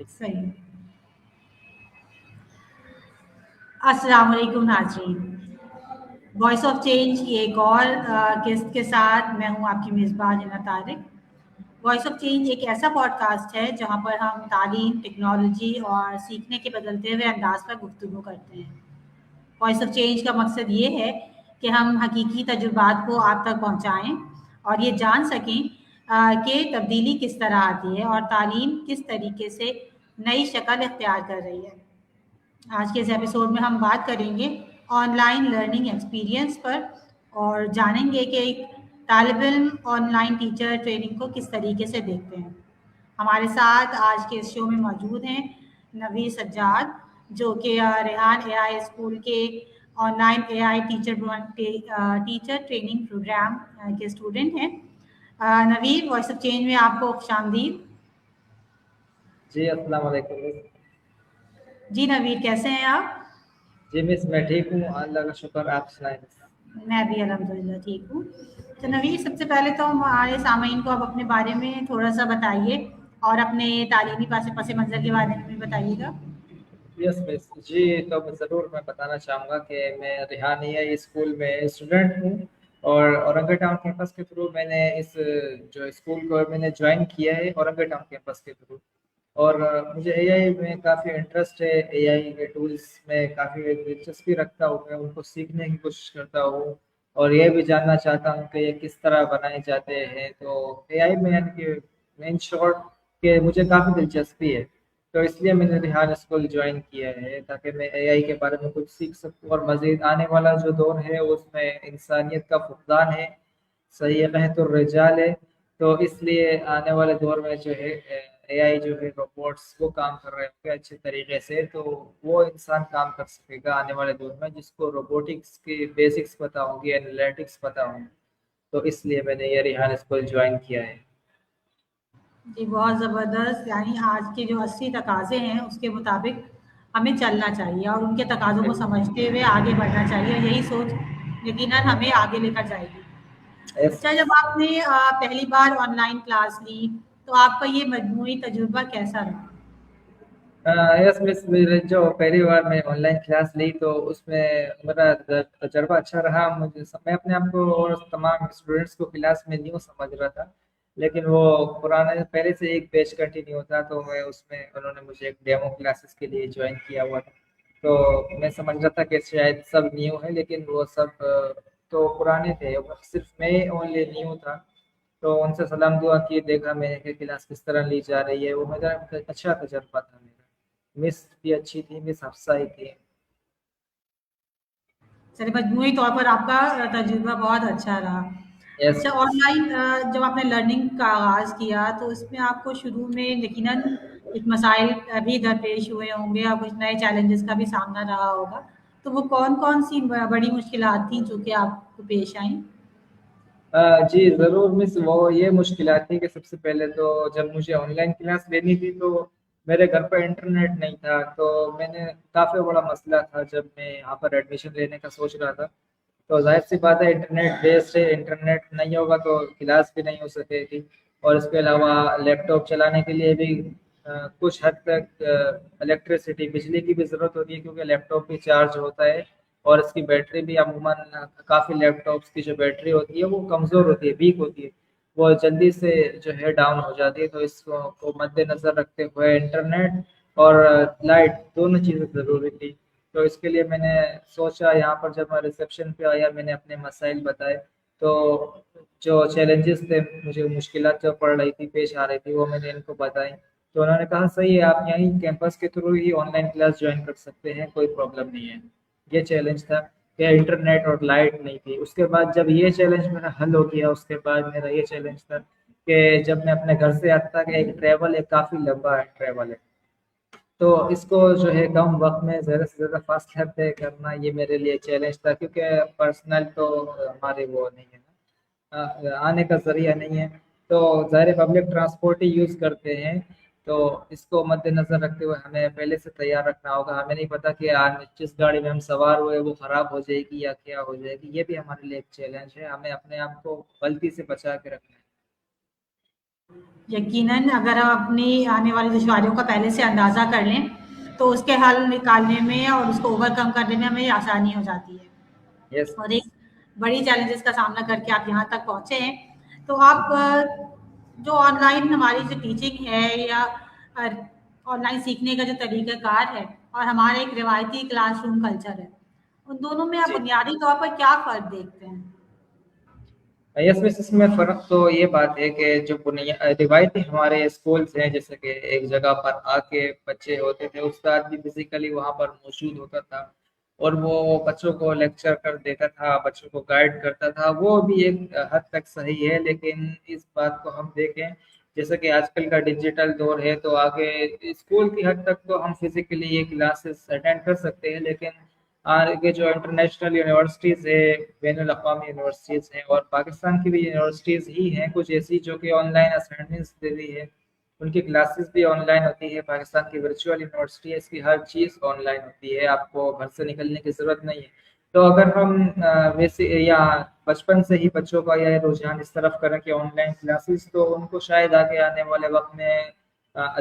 सही। अस्सलाम वालेकुम नाज़रीन, वॉइस ऑफ चेंज की एक और किस्त के साथ मैं हूँ आपकी मेज़बान Hina Tariq. Voice of change एक ऐसा पॉडकास्ट है जहाँ पर हम तालीम, टेक्नोलॉजी और सीखने के बदलते हुए अंदाज पर गुफ्तगू करते हैं। वॉइस ऑफ चेंज का मकसद ये है कि हम हकीकी तजुर्बात को आप तक पहुँचाएँ और ये जान सकें कि तब्दीली किस तरह आती है और तालीम किस तरीके से नई शक्ल इख्तियार कर रही है। आज के इस एपिसोड में हम बात करेंगे ऑनलाइन लर्निंग एक्सपीरियंस पर और जानेंगे कि एक तालिब इल्म ऑनलाइन टीचर ट्रेनिंग को किस तरीके से देखते हैं। हमारे साथ आज के इस शो में मौजूद हैं नवीर सज्जाद, जो कि रेहान एआई स्कूल के online AI teacher training program के स्टूडेंट हैं। नवीर, वॉइस ऑफ चेंज में आपको खुशामदीद। जी अस्सलाम वालेकुम मिस। जी नवीर, कैसे हैं आप? जी मिस, मैं ठीक हूँ, अल्लाह का शुक्र। आप सुनाएं मिस। मैं भी अल्हम्दुलिल्लाह ठीक हूँ। तो नवीर, सबसे पहले तो हमारे सामईन को आप अपने बारे में थोड़ा-सा बताइए और अपने तालीमी पस मंज़र के बारे में भी बताइएगा। यस मिस जी, तो ज़रूर मैं बताना चाहूँगा कि मैं रेहानिया स्कूल में स्टूडेंट हूँ और औरंगा टाउन कैंपस के थ्रू मैंने इस जो स्कूल को मैंने ज्वाइन किया है औरंगा टाउन कैंपस के थ्रू। और मुझे एआई में काफ़ी इंटरेस्ट है। एआई के टूल्स में काफ़ी दिलचस्पी रखता हूँ, मैं उनको सीखने की कोशिश करता हूँ और ये भी जानना चाहता हूँ कि ये किस तरह बनाए जाते हैं। तो एआई में यानी कि इन शॉर्ट कि मुझे काफ़ी दिलचस्पी है, तो इसलिए मैंने रिहान स्कूल ज्वाइन किया है ताकि मैं एआई के बारे में कुछ सीख सकूँ। और मज़ीद आने वाला जो दौर है उसमें इंसानियत का फुकदान है, सही कहें तो रिजाल है। तो इसलिए आने वाले दौर में जो है एआई जो है रोबोट्स वो काम कर रहे होंगे अच्छे तरीके से, तो वो इंसान काम कर सकेगा आने वाले दौर में जिसको रोबोटिक्स की बेसिक्स पता होंगी, एनालिटिक्स पता होंगी। तो इसलिए मैंने ये रिहान स्कूल ज्वाइन किया है। जी, बहुत ज़बरदस्त। यानी आज के जो असली तकाज़े हैं उसके मुताबिक हमें चलना चाहिए और उनके तकाज़ों को समझते हुए आगे बढ़ना चाहिए, और यही सोच यकीनन हमें आगे लेकर जाएगी। यस अच्छा, जब आपने पहली बार ऑनलाइन क्लास ली, तो आपका ये मजमूई तजुर्बा कैसा रहा? यस मिस, मेरे जो पहली बार मैं ऑनलाइन क्लास ली तो उसमें मेरा तजर्बा अच्छा रहा। मैं अपने आप को और तमाम स्टूडेंट्स को क्लास में न्यू समझ रहा था, लेकिन वो पुराने पहले से एक बैच कंटिन्यू था, तो मैं उसमें उन्होंने मुझे एक डेमो क्लासेस के लिए ज्वाइन किया हुआ था। तो मैं समझ रहा था कि शायद सब न्यू है, लेकिन वो सब तो पुराने थे, वो सिर्फ मैं ओनली न्यू था। तो उनसे सलाम दुआ की, देखा मैंने कि क्लास किस तरह ली जा रही है। वो मेरा अच्छा तजर्बा था मेरा। मिस भी अच्छी थी, मिस हफ्सा ही थी। चलिए, मजमूई तौर पर आपका तजुर्बा बहुत अच्छा रहा। यस अच्छा, मिस। ऑनलाइन जब आपने लर्निंग का आगाज़ किया तो इसमें आपको शुरू में यकीनन कुछ मसाइल भी दरपेश हुए होंगे और कुछ नए चैलेंजेस का भी सामना रहा होगा। तो वो कौन-कौन सी बड़ी मुश्किलात थी जो कि आपको पेश आईं? जी ज़रूर मिस, वो ये मुश्किलात थी कि सबसे पहले तो जब मुझे ऑनलाइन क्लास लेनी थी तो मेरे घर पर इंटरनेट नहीं था। तो मैंने काफ़ी बड़ा मसला था जब मैं यहाँ पर एडमिशन लेने का सोच रहा था। तो जाहिर सी बात है, इंटरनेट बेस्ड है, इंटरनेट नहीं होगा तो क्लास भी नहीं हो सकेगी। और इसके अलावा लैपटॉप चलाने के लिए भी कुछ हद तक इलेक्ट्रिसिटी, बिजली की भी ज़रूरत होती है, क्योंकि लैपटॉप भी चार्ज होता है और इसकी बैटरी भी अमूमन काफ़ी लैपटॉप्स की जो बैटरी होती है वो कमज़ोर होती है, वीक होती है, वो जल्दी से जो है डाउन हो जाती है। तो इसको को मद्देनज़र रखते हुए इंटरनेट और लाइट दोनों चीज़ें ज़रूरी थी। तो इसके लिए मैंने सोचा, यहाँ पर जब मैं रिसेप्शन पे आया मैंने अपने मसाइल बताए। तो जो चैलेंजेस थे, मुझे मुश्किलात जो पड़ रही थी, पेश आ रही थी, वो मैंने इनको बताई। तो उन्होंने कहा सही है, आप यहीं कैंपस के थ्रू ही ऑनलाइन क्लास ज्वाइन कर सकते हैं, कोई प्रॉब्लम नहीं है। ये चैलेंज था कि इंटरनेट और लाइट नहीं थी। उसके बाद जब ये चैलेंज मेरा हल हो गया, उसके बाद मेरा ये चैलेंज था कि जब मैं अपने घर से आता था कि एक ट्रैवल है, काफ़ी लंबा है ट्रैवल है, तो इसको जो है कम वक्त में ज़्यादा से ज़्यादा फासला तय करना, ये मेरे लिए चैलेंज था, क्योंकि पर्सनल तो हमारे वो नहीं है ना, आने का ज़रिया नहीं है। तो ज़ाहिर पब्लिक ट्रांसपोर्ट ही यूज़ करते हैं। तो इसको मद्देनज़र रखते हुए हमें पहले से तैयार रखना होगा। हमें नहीं पता कि आज जिस गाड़ी में हम सवार हुए वो ख़राब हो जाएगी या क्या हो जाएगी, ये भी हमारे लिए एक चैलेंज है। हमें अपने आप को गलती से बचा के रखना है। यकीनन अगर हम अपनी आने वाली दुश्वारियों का पहले से अंदाज़ा कर लें, तो उसके हल निकालने में और उसको ओवरकम करने में हमें आसानी हो जाती है। यस। और एक बड़ी चैलेंजेस का सामना करके आप यहाँ तक पहुँचे हैं, तो आप जो ऑनलाइन हमारी जो टीचिंग है या ऑनलाइन सीखने का जो तरीक़ाकार है और हमारा एक रिवायती क्लासरूम कल्चर है, उन दोनों में आप जी। बुनियादी तौर पर क्या फ़र्क देखते हैं? यस मिस, इसमें फ़र्क तो ये बात है कि जो रिवायती हमारे स्कूल्स हैं, जैसे कि एक जगह पर आके बच्चे होते थे, उस्ताद भी फिजिकली वहाँ पर मौजूद होता था और वो बच्चों को लेक्चर कर देता था, बच्चों को गाइड करता था, वो भी एक हद तक सही है। लेकिन इस बात को हम देखें, जैसे कि आजकल का डिजिटल दौर है, तो आगे स्कूल की हद तक तो हम फिजिकली ये क्लासेस अटेंड कर सकते हैं, लेकिन आगे जो इंटरनेशनल यूनिवर्सिटीज़ है, बैनुल अक़वामी यूनिवर्सिटीज़ हैं और पाकिस्तान की भी यूनिवर्सिटीज़ ही हैं कुछ ऐसी जो कि ऑनलाइन असाइनमेंट्स दे रही है, उनकी क्लासेस भी ऑनलाइन होती है। पाकिस्तान की वर्चुअल यूनिवर्सिटी है, इसकी हर चीज़ ऑनलाइन होती है, आपको घर से निकलने की ज़रूरत नहीं है। तो अगर हम वैसे या बचपन से ही बच्चों का यह रुझान इस तरफ करें कि ऑनलाइन क्लासेस, तो उनको शायद आगे आने वाले वक्त में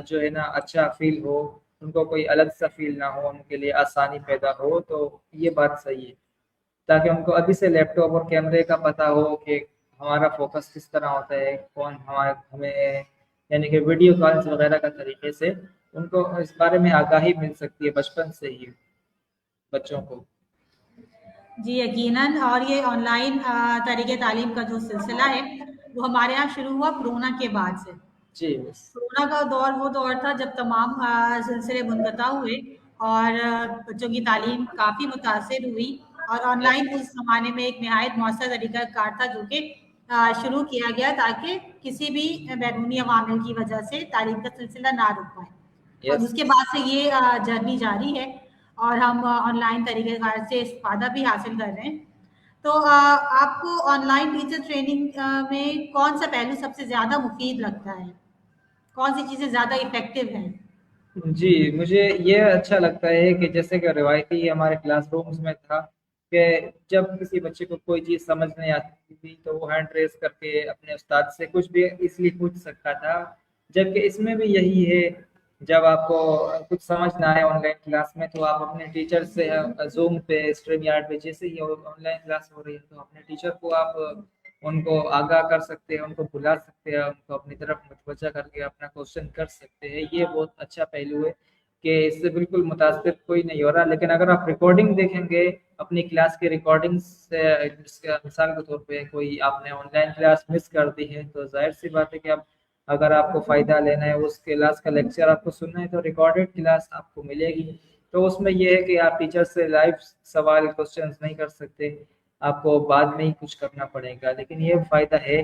जो है ना अच्छा फील हो, उनको कोई अलग सा फील ना हो, उनके लिए आसानी पैदा हो, तो ये बात सही है। ताकि उनको अभी से लैपटॉप और कैमरे का पता हो कि हमारा फोकस किस तरह होता है, कौन हमारे हमें यानी कि वीडियो कॉल्स वगैरह का तरीके से उनको इस बारे में आगाही मिल सकती है बचपन से ही बच्चों को। जी, यकीनन। और ये ऑनलाइन तरीक़े तालीम का जो सिलसिला है, वो हमारे यहाँ शुरू हुआ कोरोना के बाद से। जी बस। कोरोना का दौर वो दौर था जब तमाम सिलसिले मुनक़ता हुए और बच्चों की तालीम काफ़ी मुतासिर हुई और ऑनलाइन उस ज़माने में एक निहायत मौसर तरीक़ाकार था जो कि शुरू किया गया ताकि किसी भी बैरूनी अवामिल की वजह से तालीम का सिलसिला ना रुक पाए। और यस। उसके बाद से ये जर्नी जारी है और हम ऑनलाइन तरीक़ेकार से इस्तिफ़ादा भी हासिल कर रहे हैं। तो आपको ऑनलाइन टीचर ट्रेनिंग में कौन-सा पहलू सबसे ज़्यादा मुफ़ीद लगता है? कौन-सी चीज़ें ज़्यादा इफ़ेक्टिव हैं? जी, मुझे ये अच्छा लगता है कि जैसे कि रिवायती हमारे क्लासरूम्स में था कि जब किसी बच्चे को कोई चीज़ समझ नहीं आती थी, तो वो हैंड रेज़ करके अपने उस्ताद से कुछ भी ईज़िली पूछ सकता था। जबकि इसमें भी यही है, जब आपको कुछ समझ ना आए ऑनलाइन क्लास में, तो आप अपने टीचर से ज़ूम पे, स्ट्रीम यार्ड पे जैसे ही ऑनलाइन क्लास हो रही है, तो अपने टीचर को आप उनको आगाह कर सकते हैं, उनको बुला सकते हैं, उनको अपनी तरफ मुतवज्जा करके अपना क्वेश्चन कर सकते हैं। ये बहुत अच्छा पहलू है कि इससे बिल्कुल मुतासिर कोई नहीं हो रहा। लेकिन अगर आप रिकॉर्डिंग देखेंगे, अपनी क्लास की रिकॉर्डिंग्स से, जिसका मिसाल के तौर पे कोई आपने ऑनलाइन क्लास मिस कर दी है, तो ज़ाहिर सी बात है कि आप अगर आपको फ़ायदा लेना है, उस क्लास का लेक्चर आपको सुनना है, तो रिकॉर्डेड क्लास आपको मिलेगी। तो उसमें ये है कि आप टीचर से लाइव सवाल क्वेश्चंस नहीं कर सकते, आपको बाद में ही कुछ करना पड़ेगा। लेकिन ये फ़ायदा है,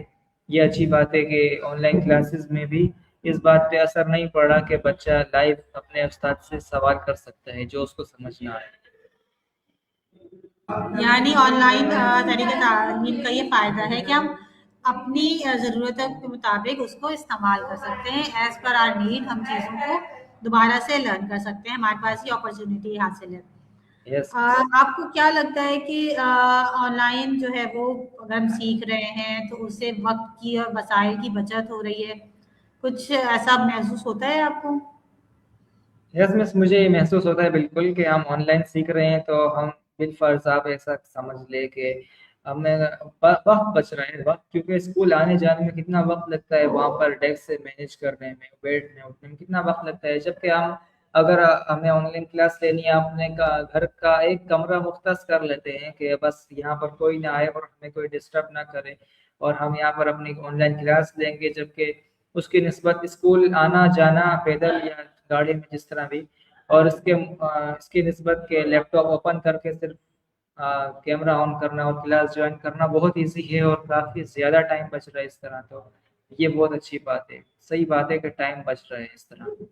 ये अच्छी बात है कि ऑनलाइन क्लासेस में भी इस बात पे असर नहीं पड़ रहा कि बच्चा लाइव अपने उस्ताद से सवाल कर सकता है जो उसको समझ ना आए। यानी ऑनलाइन तरीक़े तालीम का ये फ़ायदा है कि हम अपनी ज़रूरतों के मुताबिक उसको इस्तेमाल कर सकते हैं, एज़ पर आवर नीड हम चीज़ों को दोबारा से लर्न कर सकते हैं, हमारे पास ये अपॉर्च्युनिटी हासिल है। यस। आपको क्या लगता है कि ऑनलाइन जो है वो अगर हम सीख रहे हैं तो उससे वक़्त की और वसाइल की बचत हो रही है? कुछ ऐसा महसूस होता है आपको? यस मिस, मुझे ये महसूस होता है बिल्कुल कि हम ऑनलाइन सीख रहे हैं, तो हम बिलफ़र्ज़ आप ऐसा समझ लें कि हमें वक़्त बच रहा है, वक़्त, क्योंकि स्कूल आने-जाने में कितना वक़्त लगता है, वहाँ पर डेस्क से मैनेज करने में, बैठने उठने में कितना वक़्त लगता है। जबकि हम अगर हमें ऑनलाइन क्लास लेनी है, अपने का घर का एक कमरा मुख्तस कर लेते हैं कि बस यहाँ पर कोई ना आए और हमें कोई डिस्टर्ब ना करे, और हम यहाँ पर अपनी ऑनलाइन क्लास लेंगे। जबकि उसकी निस्बत स्कूल आना-जाना पैदल या गाड़ी में जिस तरह भी, और इसकी निस्बत के लैपटॉप ओपन करके सिर्फ कैमरा ऑन करना और क्लास ज्वाइन करना बहुत ईजी है और काफ़ी ज़्यादा टाइम बच रहा है इस तरह। तो ये बहुत अच्छी बात है, सही बात है कि टाइम बच रहा है इस तरह।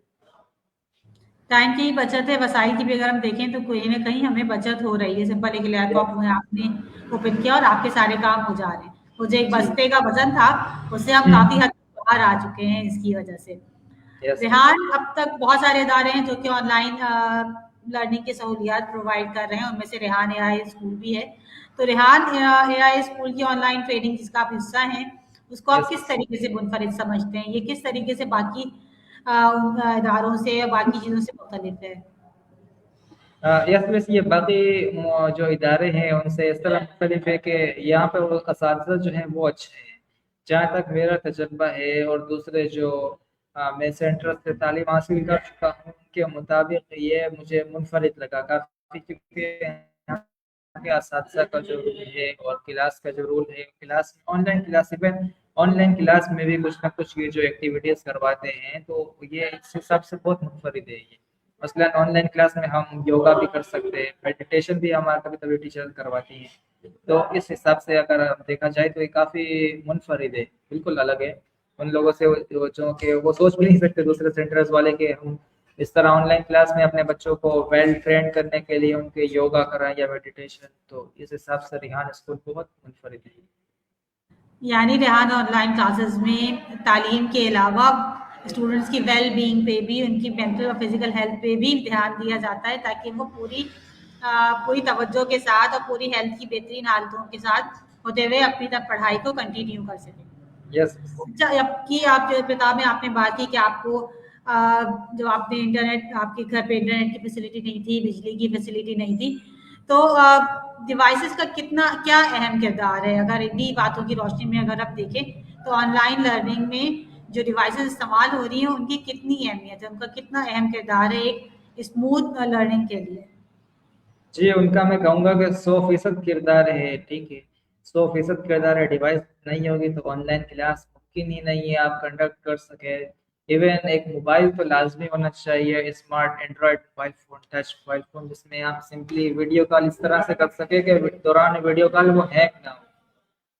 टाइम की बचत है, वसाइल की भी अगर हम देखें तो कहीं न कहीं हमें बचत हो रही है। सिंपल एक लैपटॉप में आपने ओपन किया और आपके सारे काम हो जा रहे हैं। वो जो एक जी। बस्ते का वज़न था, उससे हम काफ़ी हद तक बाहर आ चुके हैं इसकी वजह से। यस। रेहान, अब तक बहुत सारे इदारे हैं जो कि ऑनलाइन लर्निंग की सहूलियात प्रोवाइड कर रहे हैं, उनमें से रेहान एआई स्कूल भी है। तो रेहान एआई स्कूल की ऑनलाइन ट्रेनिंग जिसका आप हिस्सा हैं, उसको आप यस किस तरीके से मुनफरिद समझते हैं? ये किस तरीके से बाकी इदारों से या बाकी चीज़ों से मुख्तलिफ है? यस मिस, ये बाकी जो इदारे हैं उनसे इस तरह मुख्तलिफ है कि यहाँ पे वो असातिज़ा जो हैं वो अच्छे हैं। जहाँ तक मेरा तजर्बा है और दूसरे जो मैं सेंटर से तालीम हासिल कर चुका हूँ उनके मुताबिक ये मुझे मुनफरिद लगा काफ़ी, क्योंकि यहाँ के असातिज़ा का जो रूल है और क्लास का जो रूल है, class online class, even online class में भी कुछ ना कुछ ये जो एक्टिविटीज़ करवाते हैं तो ये इस हिसाब से बहुत मुनफरिद है ये। मसलन ऑनलाइन क्लास में हम योगा भी कर सकते हैं, मेडिटेशन भी हमारा कभी कभी टीचर करवाती हैं। तो इस हिसाब से अगर देखा जाए तो ये काफ़ी मुनफरिद है, बिल्कुल अलग है उन लोगों से जो कि वो सोच भी नहीं सकते दूसरे सेंटर्स वाले कि हम इस तरह ऑनलाइन क्लास में अपने बच्चों को वेल ट्रेन करने के लिए उनके योगा कराएं या मेडिटेशन। तो इस हिसाब से रिहान स्कूल बहुत मुनफरिद है। यानी रेहान ऑनलाइन क्लासेस में तालीम के अलावा स्टूडेंट्स की वेल बीइंग पे भी, उनकी मेंटल और फिजिकल हेल्थ पे भी ध्यान दिया जाता है ताकि वो पूरी तवज्जो के साथ और पूरी हेल्थ की बेहतरीन हालतों के साथ होते हुए अपनी तब पढ़ाई को कंटिन्यू कर सकें। यस जबकि आप जो किताब में आपने बात की कि आपको जो आपने इंटरनेट, आपके घर पे इंटरनेट की फैसिलिटी नहीं थी, बिजली की फैसिलिटी नहीं थी, तो डिवाइसेस का क्या अहम किरदार है? अगर इन्हीं बातों की रोशनी में अगर आप देखें तो ऑनलाइन लर्निंग में जो डिवाइसेस इस्तेमाल हो रही हैं उनकी कितनी अहमियत है, उनका कितना अहम किरदार है एक स्मूथ लर्निंग के लिए? जी, उनका मैं कहूँगा कि 100% किरदार है, ठीक है, 100% किरदार है। डिवाइस नहीं होगी तो ऑनलाइन क्लास मुमकिन ही नहीं है आप कंडक्ट कर सके। इवन एक मोबाइल तो लाजमी होना चाहिए, smart Android mobile phone, touch mobile phone, जिसमें आप सिंपली वीडियो कॉल इस तरह से कर सके कि दौरान वीडियो कॉल वो हैक ना हो।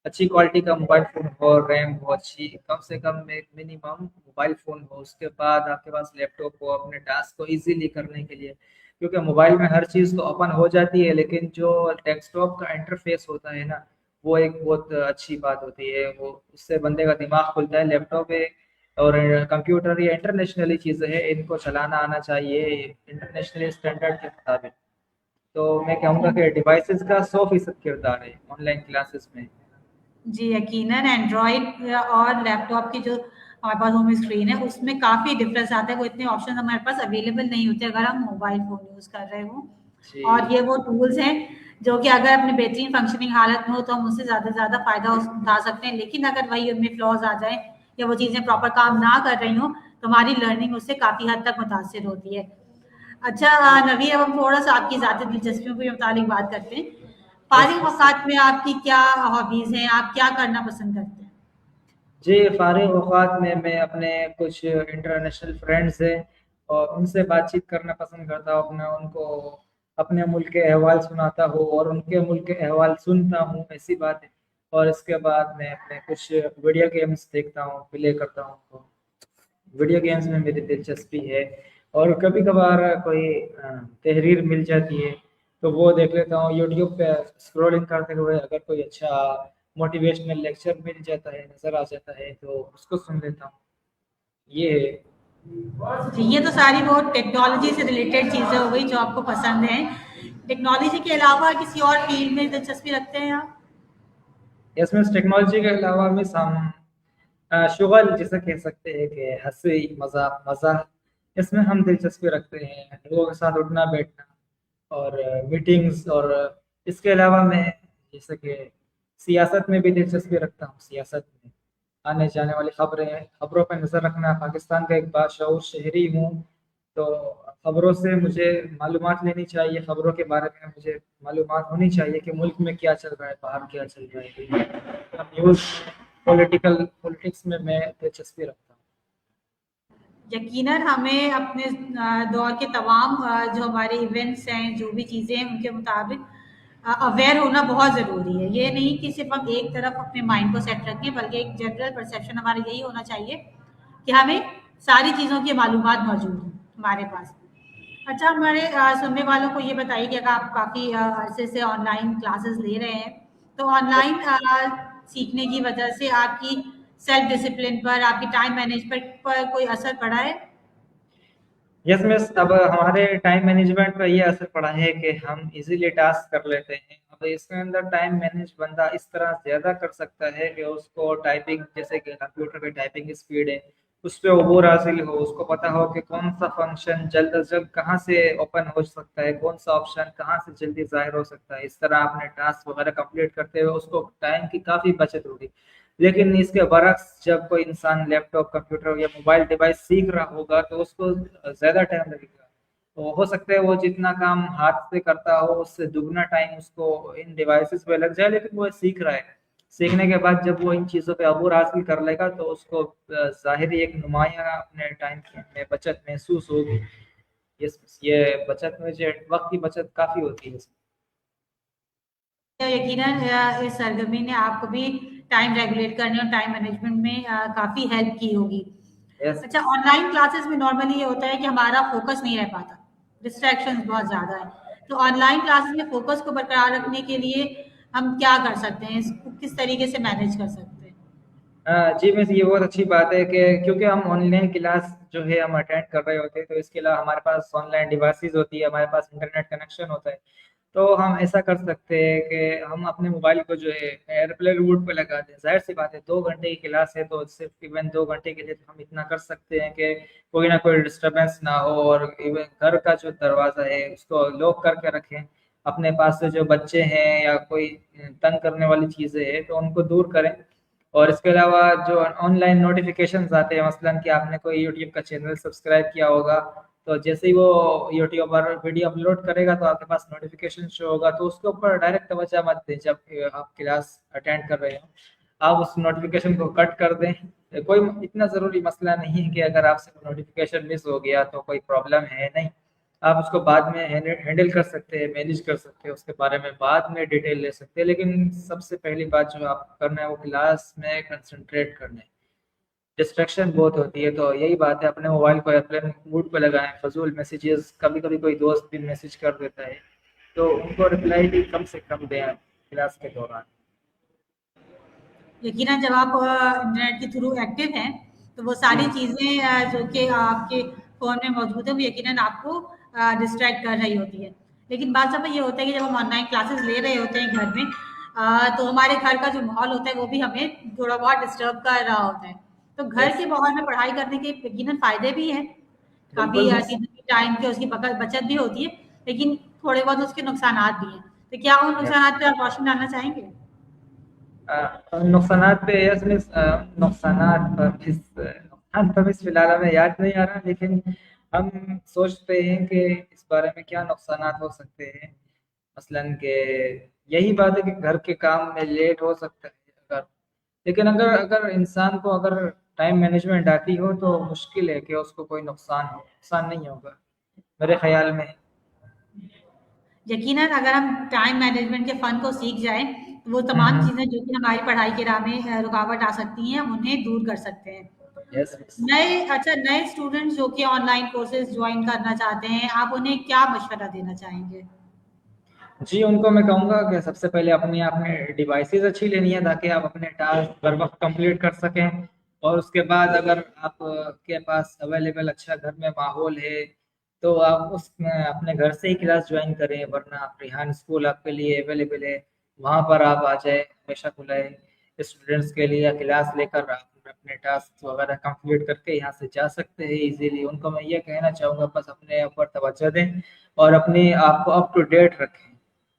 अच्छी क्वालिटी का मोबाइल फ़ोन हो, रैम हो अच्छी, कम से कम एक मिनिमम मोबाइल फ़ोन हो, उसके बाद आपके पास लैपटॉप हो अपने टास्क को ईज़िली करने के लिए। क्योंकि मोबाइल में हर चीज़ तो ओपन हो जाती है, लेकिन जो डेस्कटॉप का इंटरफेस होता है ना, वो एक बहुत अच्छी बात होती है, वो उससे बंदे का दिमाग खुलता है। लैपटॉप है और कंप्यूटर ये इंटरनेशनली चीज़ें हैं, इनको चलाना आना चाहिए इंटरनेशनल स्टैंडर्ड के मुताबिक। तो मैं कहूँगा कि डिवाइसेस का 100% किरदार है ऑनलाइन क्लासेस में। जी, यकीनन एंड्रॉयड और लैपटॉप की जो हमारे पास होम स्क्रीन है उसमें काफ़ी डिफरेंस आता है, वो इतने ऑप्शन हमारे पास अवेलेबल नहीं होते अगर हम मोबाइल फ़ोन यूज़ कर रहे हों। जी और ये वो टूल्स हैं जो कि अगर अपनी बेहतरीन फंक्शनिंग हालत में हो तो हम उससे ज़्यादा से ज़्यादा फ़ायदा उठा सकते हैं, लेकिन अगर वही उनमें फ्लॉज आ जाएँ या वो चीज़ें प्रॉपर काम ना कर रही हों तो हमारी लर्निंग उससे काफ़ी हद तक मुतासिर होती है। अच्छा नवी, अब हम थोड़ा सा आपकी ज़ाती दिलचस्पियों के मुतालिक बात करते हैं। यस फारिग यस। औकात में आपकी क्या हॉबीज़ हैं? आप क्या करना पसंद करते हैं? जी, फ़ारिग औक़ात में मैं अपने कुछ इंटरनेशनल फ्रेंड्स हैं और उनसे बातचीत करना पसंद करता हूँ। अपना उनको अपने मुल्क के अहवाल सुनाता हूँ और उनके मुल्क के अहवाल सुनता हूँ, ऐसी बात है। और इसके बाद मैं अपने कुछ वीडियो गेम्स देखता हूँ, प्ले करता हूँ। तो वीडियो गेम्स में मेरी दिलचस्पी है और कभी-कभार कोई तहरीर मिल जाती है, तो वो देख लेता हूँ यूट्यूब पे स्क्रॉलिंग करते हुए। अगर कोई अच्छा मोटिवेशनल लेक्चर मिल जाता है, नज़र आ जाता है, तो उसको सुन लेता हूँ। ये है। जी, ये तो सारी वो टेक्नोलॉजी से रिलेटेड चीज़ें हो गई जो आपको पसंद हैं। टेक्नोलॉजी के अलावा किसी और फ़ील्ड में दिलचस्पी रखते हैं आप? इसमें टेक्नोलॉजी के अलावा भी हम शुगल जिसे कह सकते हैं कि हँसी, मज़ाक, मज़ाह, इसमें हम दिलचस्पी रखते हैं, लोगों के साथ उठना-बैठना और मीटिंग्स। और इसके अलावा मैं जैसे कि सियासत में भी दिलचस्पी रखता हूँ। सियासत में आने जाने वाली खबरों पे नज़र रखना। पाकिस्तान का एक बाशऊर शहरी हूँ, तो खबरों से मुझे मालूमात लेनी चाहिए, खबरों के बारे में मुझे मालूमात होनी चाहिए कि मुल्क में क्या चल रहा है, बाहर क्या चल रहा है। न्यूज़, पॉलिटिक्स में मैं दिलचस्पी रखता हूँ। यकीनन हमें अपने दौर के तमाम जो हमारे इवेंट्स हैं, जो भी चीज़ें हैं, उनके मुताबिक अवेयर होना बहुत ज़रूरी है। ये नहीं कि सिर्फ हम एक तरफ अपने माइंड को सेट रखें, बल्कि एक जनरल परसेप्शन हमारा यही होना चाहिए कि हमें सारी चीज़ों की मालूमात मौजूद हों हमारे पास। अच्छा, हमारे सुनने वालों को ये बताइए कि अगर आप काफ़ी अरसे से ऑनलाइन क्लासेस ले रहे हैं, तो ऑनलाइन सीखने की वजह से आपकी सेल्फ डिसिप्लिन पर, आपकी टाइम मैनेजमेंट पर कोई असर पड़ा है? यस मिस, अब हमारे टाइम मैनेजमेंट पर ये असर पड़ा है कि हम इजीली टास्क कर लेते हैं। अब इसके अंदर टाइम मैनेज बंदा इस तरह ज़्यादा कर सकता है कि उसको टाइपिंग, जैसे कि कंप्यूटर की टाइपिंग स्पीड है, उस पर अबूर हासिल हो, उसको पता हो कि कौन सा फंक्शन जल्द अज जल्द कहाँ से ओपन हो सकता है, कौन सा ऑप्शन कहाँ से जल्दी ज़ाहिर हो सकता है। इस तरह अपने टास्क वगैरह कंप्लीट करते हुए उसको टाइम की काफ़ी बचत होगी। लेकिन इसके बरक्स जब कोई इंसान लैपटॉप, कंप्यूटर या मोबाइल डिवाइस सीख रहा होगा तो उसको ज़्यादा टाइम लगेगा। तो हो सकता है वो जितना काम हाथ से करता हो उससे दुगना टाइम उसको इन डिवाइसेस पे लग जाए, लेकिन वो सीख रहा है। सीखने के बाद जब वो इन चीज़ों पे अबूर हासिल कर लेगा तो उसको ज़ाहिर एक नुमाया अपने टाइम में बचत महसूस होगी। ये बचत में जो वक्त की बचत काफ़ी होती है इसमें। यकीनन इस सरगर्मी ने आपको भी टाइम रेगुलेट करने और टाइम मैनेजमेंट में काफ़ी हेल्प की होगी। यस। अच्छा, ऑनलाइन क्लासेस में नॉर्मली ये होता है कि हमारा फोकस नहीं रह पाता, डिस्ट्रैक्शंस बहुत ज़्यादा है। तो ऑनलाइन क्लासेस में फोकस को बरकरार रखने के लिए हम क्या कर सकते हैं? इसको किस तरीके से मैनेज कर सकते हैं? जी मिस, ये बहुत अच्छी बात है कि क्योंकि हम ऑनलाइन क्लास जो है हम अटेंड कर रहे होते हैं, तो इसके अलावा हमारे पास ऑनलाइन डिवाइसेस होती है, हमारे पास इंटरनेट कनेक्शन होता है। तो हम ऐसा कर सकते हैं कि हम अपने मोबाइल को जो है एयरप्लेन मोड पे लगा दें। जाहिर सी बात है 2 घंटे की क्लास है तो सिर्फ इवन 2 घंटे के लिए तो हम इतना कर सकते हैं कि कोई ना कोई डिस्टरबेंस ना हो, और इवन घर का जो दरवाज़ा है उसको लॉक करके रखें। अपने पास से जो बच्चे हैं या कोई तंग करने वाली चीज़ें हैं तो उनको दूर करें। और इसके अलावा जो ऑनलाइन नोटिफिकेशंस आते हैं, मसलन कि आपने कोई यूट्यूब का चैनल सब्सक्राइब किया होगा, तो जैसे ही वो यूट्यूब पर वीडियो अपलोड करेगा तो आपके पास नोटिफिकेशन शो होगा, तो उसके ऊपर डायरेक्ट तवज्जो मत दें। जब आप क्लास अटेंड कर रहे हो आप उस नोटिफिकेशन को कट कर दें। कोई इतना ज़रूरी मसला नहीं है कि अगर आपसे नोटिफिकेशन मिस हो गया तो कोई प्रॉब्लम है, नहीं। आप उसको बाद में हैंडल कर सकते हैं, मैनेज कर सकते हैं, उसके बारे में बाद में डिटेल ले सकते हैं। लेकिन सबसे पहली बात जो आप करना है वो क्लास में कंसंट्रेट करना है। डिस्ट्रैक्शन बहुत होती है, तो यही बात है, अपने मोबाइल को एयरप्लेन मोड पे लगाएं। फजूल मैसेजेस, कभी कभी कोई दोस्त भी मैसेज कर देता है तो उनको रिप्लाई भी कम से कम दें क्लास के दौरान। यकीनन जब आप इंटरनेट के थ्रू एक्टिव हैं, तो वो जी। सारी चीज़ें जो कि आपके फ़ोन में मौजूद है, वो यकीनन आपको डिस्ट्रैक्ट कर रही होती है। लेकिन बात समय ये होता है कि जब हम ऑनलाइन क्लासेस ले रहे होते हैं घर में, तो हमारे घर का जो माहौल होता है, वो भी हमें थोड़ा बहुत डिस्टर्ब कर रहा होता है। तो घर यस। के माहौल में पढ़ाई करने के यकीनन फ़ायदे भी हैं, काफ़ी बिल्कुल मिस। चीज़ों की टाइम की उसकी बचत भी होती है, लेकिन थोड़े बहुत उसके नुकसानात भी हैं। तो क्या उन यस। नुकसानात पे आप रोशनी डालना चाहेंगे? नुकसानात पे यस मिस, नुकसानात पर मिस, नुकसान तो मिस फिलहाल हमें याद नहीं आ रहा, लेकिन हम सोचते हैं कि इस बारे में क्या नुकसानात हो सकते हैं। मसलन के यही बात है कि घर के काम में लेट हो सकता है अगर, लेकिन अगर अगर इंसान को अगर टाइम मैनेजमेंट आती हो तो मुश्किल है कि उसको कोई नुकसान नहीं होगा मेरे ख्याल में। यकीनन अगर हम टाइम मैनेजमेंट के फ़न को सीख जाएँ, तो वो तमाम हम्म। चीज़ें जो कि हमारी पढ़ाई की राह में रुकावट आ सकती हैं, हम उन्हें दूर कर सकते हैं। Yes miss. नए स्टूडेंट्स जो कि ऑनलाइन कोर्सेज़ जॉइन करना चाहते हैं, आप उन्हें क्या मशवरा देना चाहेंगे? जी, उनको मैं कहूँगा कि सबसे पहले अपनी आपने डिवाइसेस अच्छी लेनी है ताकि आप अपने टास्क बर वक्त कंप्लीट कर सकें। और उसके बाद अगर आप के पास अवेलेबल अच्छा घर में माहौल है तो आप उसमें अपने घर से ही क्लास ज्वाइन करें, वरना आप रेहान स्कूल आपके लिए अवेलेबल है, वहाँ पर आप आ जाए, हमेशा खुला है स्टूडेंट्स के लिए। क्लास लेकर आप अपने टास्क वगैरह कंप्लीट करके यहाँ से जा सकते हैं इजीली। उनको मैं ये कहना चाहूँगा बस अपने ऊपर तवज्जो दें और अपने आप को अप टू डेट रखें।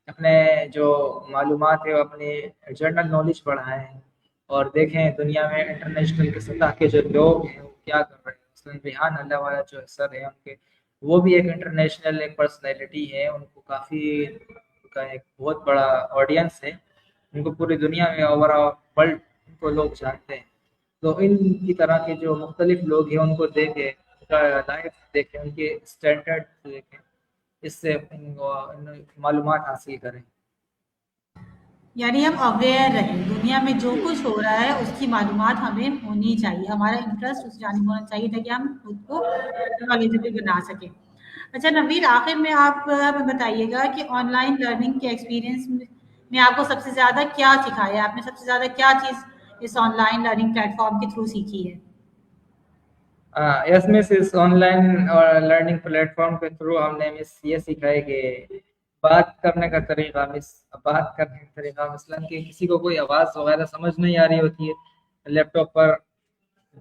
अपने जो मालूमात है वो अपनी जनरल नॉलेज बढ़ाएं और देखें दुनिया में इंटरनेशनल की सतह के जो लोग हैं वो क्या कर रहे हैं। मसलन रेहान अल्लाह वाला जो सर है उनके, वो भी एक इंटरनेशनल एक पर्सनैलिटी है, उनको काफ़ी उनका एक बहुत बड़ा ऑडियंस है, उनको पूरी दुनिया में ओवरऑल वर्ल्ड को लोग जानते हैं। तो इन की तरह के जो मुख्तलिफ लोग हैं उनको देखें, उनका लाइफ देखें, उनके स्टैंडर्ड देखें, इससे मालूमात हासिल करें। यानी हम अवेयर रहें, दुनिया में जो कुछ हो रहा है, उसकी मालूमात हमें होनी चाहिए, हमारा इंटरेस्ट उस जानिब होना चाहिए ताकि हम खुद को नॉलेजेबल बना सकें। अच्छा नवीर, आखिर में आप हमें बताइएगा कि ऑनलाइन लर्निंग के एक्सपीरियंस ने आपको सबसे ज़्यादा क्या सिखाया है? आपने सबसे ज़्यादा क्या चीज़ इस ऑनलाइन लर्निंग प्लेटफ़ॉर्म के थ्रू सीखी है? यस मिस, इस ऑनलाइन और लर्निंग प्लेटफॉर्म के थ्रू हमने मिस ये सीखा है कि बात करने का तरीका मसलन कि किसी को कोई आवाज़ वगैरह समझ नहीं आ रही होती है, लैपटॉप पर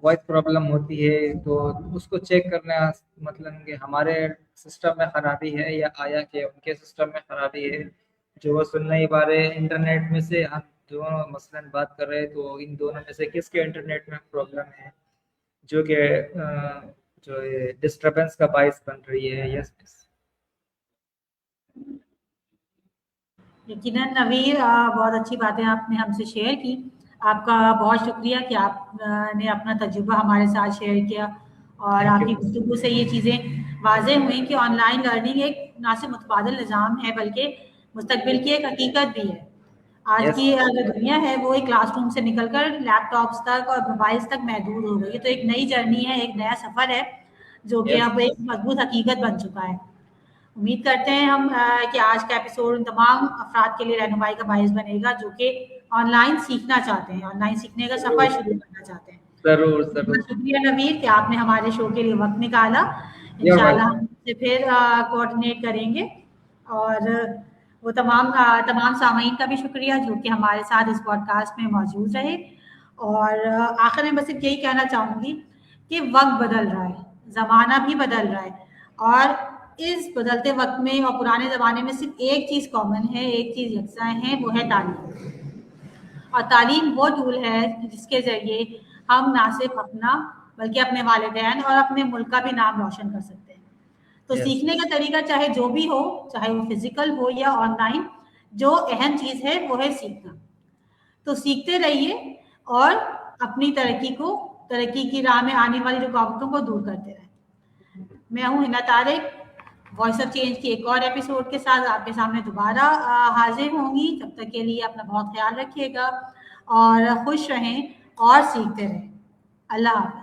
वॉइस प्रॉब्लम होती है, तो उसको चेक करना, मतलब कि हमारे सिस्टम में खराबी है या कि उनके सिस्टम में खराबी है जो वो सुन नहीं पा रहे। इंटरनेट में से हम दोनों मसलन बात कर रहे हैं, तो इन दोनों में से किसके इंटरनेट में प्रॉब्लम है जो कि जो ये डिस्टरबेंस का बायस बन रही है। Yes miss. यकीनन नवीर, बहुत अच्छी बातें आपने हमसे शेयर की। आपका बहुत शुक्रिया कि आपने अपना तजुर्बा हमारे साथ शेयर किया, और थैंक यू आपकी मिस। गुफ्तगू से ये चीज़ें वाज़ेह हुई कि ऑनलाइन लर्निंग एक ना सिर्फ मुतबादिल निज़ाम है, बल्कि मुस्तकबिल की एक हकीकत भी है। आज यस की जो दुनिया है वो एक क्लासरूम से निकलकर लैपटॉप्स तक और मोबाइल्स तक महदूद हो गई है। तो एक नई जर्नी है, एक नया सफ़र है, जो कि यस अब एक मजबूत हकीकत बन चुका है। उम्मीद करते हैं हम कि आज का एपिसोड उन तमाम अफराद के लिए रहनुमाई का बायस बनेगा जो कि ऑनलाइन सीखना चाहते हैं, ऑनलाइन सीखने का सफ़र शुरू करना चाहते हैं। ज़रूर बहुत ज़रूर। शुक्रिया नवीर कि आपने हमारे शो के लिए वक्त निकाला। You're इंशाल्लाह हम welcome. इससे फिर कोऑर्डिनेट करेंगे। और वो तमाम सामीन का भी शुक्रिया जो कि हमारे साथ इस पॉडकास्ट में मौजूद रहे। और आखिर में बस सिर्फ यही कहना चाहूँगी कि वक्त बदल रहा है, ज़माना भी बदल रहा है, और इस बदलते वक्त में और पुराने ज़माने में सिर्फ एक चीज़ कॉमन है, एक चीज़ यकसा है, वो है तालीम। और तालीम वो टूल है जिसके ज़रिए हम ना सिर्फ अपना बल्कि अपने वालिदैन और अपने मुल्क का भी नाम रोशन कर सकते हैं। तो Yes. सीखने का तरीका चाहे जो भी हो, चाहे वो फिजिकल हो या ऑनलाइन, जो अहम चीज़ है वो है सीखना। तो सीखते रहिए और अपनी तरक्की की राह में आने वाली रुकावटों को दूर करते रहें। मैं हूँ Hina Tariq, voice of change की एक और एपिसोड के साथ आपके सामने दोबारा हाजिर होंगी। तब तक के लिए अपना बहुत ख्याल रखिएगा और खुश रहें और सीखते रहें। अल्लाह हाफ़िज़।